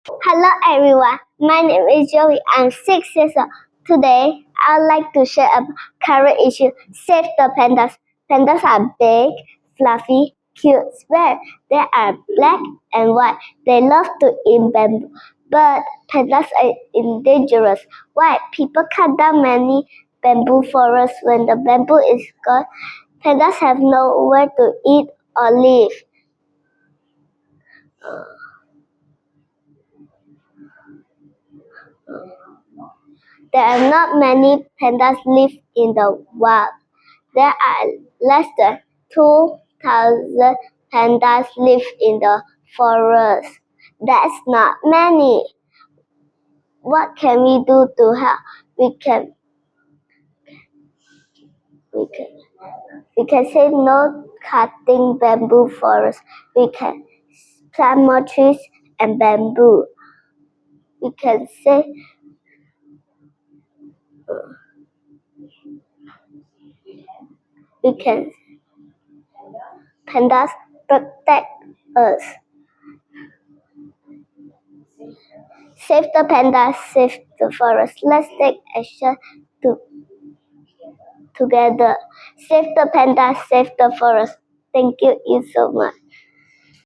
Hello everyone, my name is Joey. I'm 6 years old. Today, I'd like to share a current issue. Save the pandas. Pandas are big, fluffy, cute, rare. They are black and white. They love to eat bamboo. But pandas are endangered. Why? People cut down many bamboo forests. When the bamboo is gone, pandas have nowhere to eat or live. There are not many pandas live in the wild. There are less than 2,000 pandas live in the forest. That's not many. What can we do to help? We can we can we can say no cutting bamboo forests. We can plant more trees and bamboo. We can say we can pandas protect us. Save the pandas, save the forest. Let's take action to, together. Save the pandas, save the forest. Thank you so much.